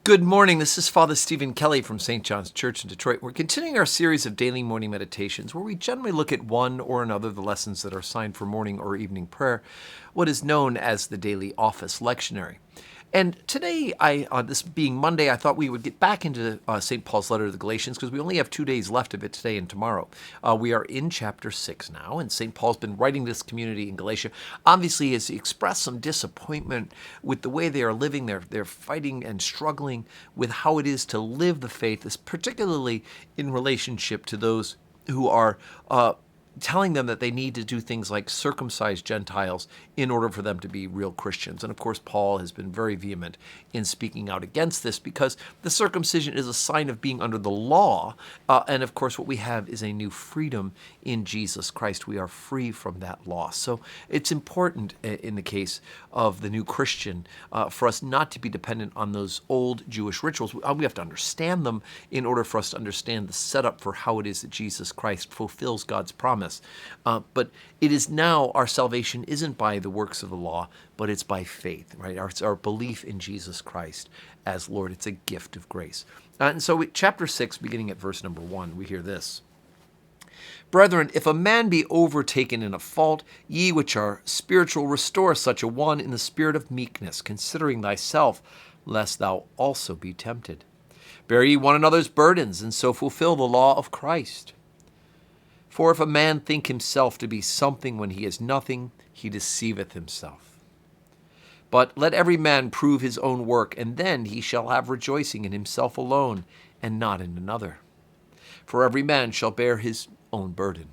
Good morning. This is Father Stephen Kelly from St. John's Church in Detroit. We're continuing our series of daily morning meditations where we generally look at one or another of the lessons that are assigned for morning or evening prayer, what is known as the daily office lectionary. And today, this being Monday, I thought we would get back into St. Paul's letter to the Galatians because we only have 2 days left of it today and tomorrow. We are in chapter 6 now, and St. Paul's been writing this community in Galatia. Obviously, he has expressed some disappointment with the way they are living. They're fighting and struggling with how it is to live the faith, particularly in relationship to those who are telling them that they need to do things like circumcise Gentiles in order for them to be real Christians. And of course, Paul has been very vehement in speaking out against this because the circumcision is a sign of being under the law. And of course, what we have is a new freedom in Jesus Christ. We are free from that law. So it's important in the case of the new Christian for us not to be dependent on those old Jewish rituals. We have to understand them in order for us to understand the setup for how it is that Jesus Christ fulfills God's promise. But it is now our salvation isn't by the works of the law, but it's by faith, right? It's our belief in Jesus Christ as Lord. It's a gift of grace. And so chapter 6, beginning at verse number 1, we hear this. Brethren, if a man be overtaken in a fault, ye which are spiritual, restore such a one in the spirit of meekness, considering thyself, lest thou also be tempted. Bear ye one another's burdens, and so fulfill the law of Christ. For if a man think himself to be something when he is nothing, he deceiveth himself. But let every man prove his own work, and then he shall have rejoicing in himself alone, and not in another. For every man shall bear his own burden.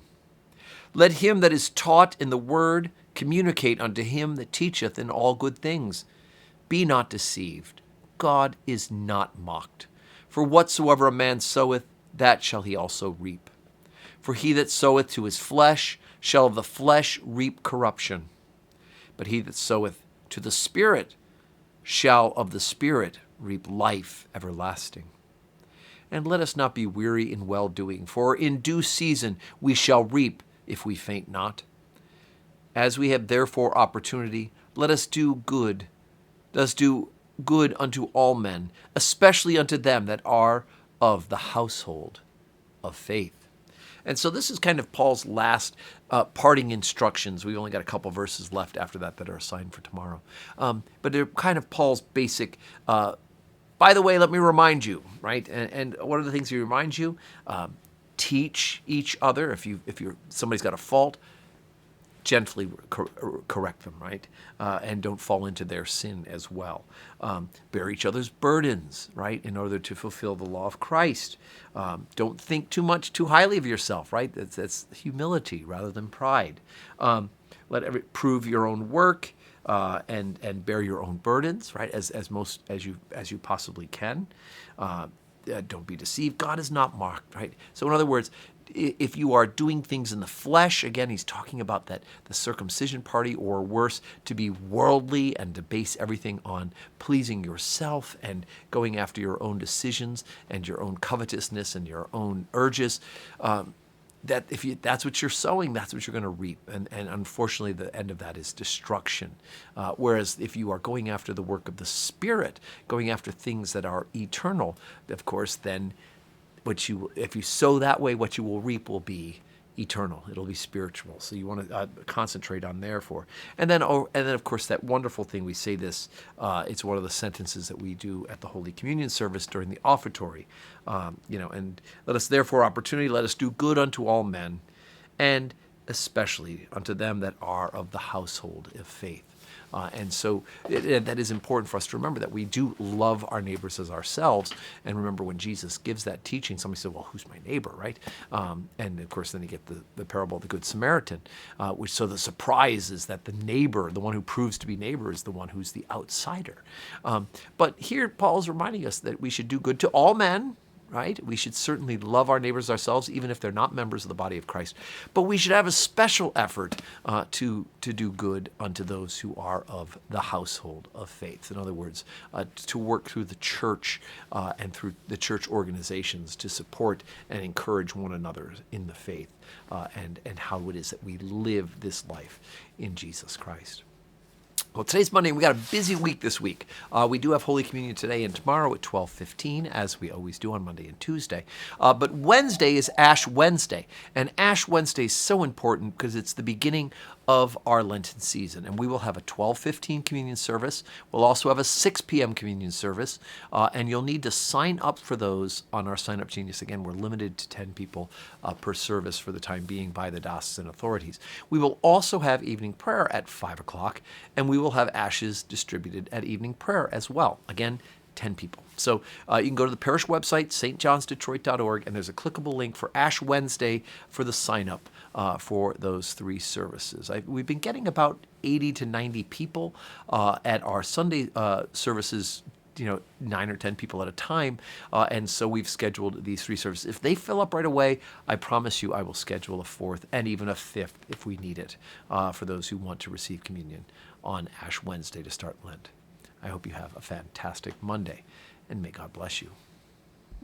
Let him that is taught in the word communicate unto him that teacheth in all good things. Be not deceived. God is not mocked. For whatsoever a man soweth, that shall he also reap. For he that soweth to his flesh shall of the flesh reap corruption. But he that soweth to the Spirit shall of the Spirit reap life everlasting. And let us not be weary in well-doing, for in due season we shall reap if we faint not. As we have therefore opportunity, let us do good. Let us do good unto all men, especially unto them that are of the household of faith. And so this is kind of Paul's last parting instructions. We've only got a couple verses left after that that are assigned for tomorrow. But they're kind of Paul's basic, by the way, let me remind you, right? And what are the things he reminds you? Teach each other. If somebody's got a fault, gently correct them, right? And don't fall into their sin as well. Bear each other's burdens, right? In order to fulfill the law of Christ. Don't think too highly of yourself, right? That's humility rather than pride. Prove your own work and bear your own burdens, right? As you possibly can. Don't be deceived. God is not mocked, right? So in other words, if you are doing things in the flesh, again, he's talking about the circumcision party, or worse, to be worldly and to base everything on pleasing yourself and going after your own decisions and your own covetousness and your own urges. That's what you're sowing, that's what you're going to reap. And unfortunately, the end of that is destruction. Whereas if you are going after the work of the Spirit, going after things that are eternal, of course, then if you sow that way, what you will reap will be eternal. It'll be spiritual. So you want to concentrate on therefore. And then of course that wonderful thing we say this. It's one of the sentences that we do at the Holy Communion service during the offertory. And let us therefore opportunity. Let us do good unto all men, and especially unto them that are of the household of faith. And so that is important for us to remember, that we do love our neighbors as ourselves. And remember, when Jesus gives that teaching, somebody said, well, who's my neighbor, right? And of course, then you get the parable of the Good Samaritan, so the surprise is that the neighbor, the one who proves to be neighbor, is the one who's the outsider. But here, Paul is reminding us that we should do good to all men, right? We should certainly love our neighbors ourselves, even if they're not members of the body of Christ. But we should have a special effort to do good unto those who are of the household of faith. In other words, to work through the church and through the church organizations to support and encourage one another in the faith and how it is that we live this life in Jesus Christ. Well, today's Monday, and we got a busy week this week. We do have Holy Communion today and tomorrow at 12:15, as we always do on Monday and Tuesday. But Wednesday is Ash Wednesday, and Ash Wednesday is so important because it's the beginning of our Lenten season, and we will have a 12:15 communion service. We'll also have a 6 p.m. communion service, and you'll need to sign up for those on our Sign Up Genius. Again, we're limited to 10 people per service for the time being by the diocesan authorities. We will also have evening prayer at 5 o'clock, and we will have ashes distributed at evening prayer as well. Again, 10 people. So you can go to the parish website, stjohnsdetroit.org, and there's a clickable link for Ash Wednesday for the sign up for those 3 services. We've been getting about 80 to 90 people at our Sunday services, 9 or 10 people at a time. And so we've scheduled these 3 services. If they fill up right away, I promise you I will schedule a 4th and even a 5th if we need it for those who want to receive communion on Ash Wednesday to start Lent. I hope you have a fantastic Monday, and may God bless you.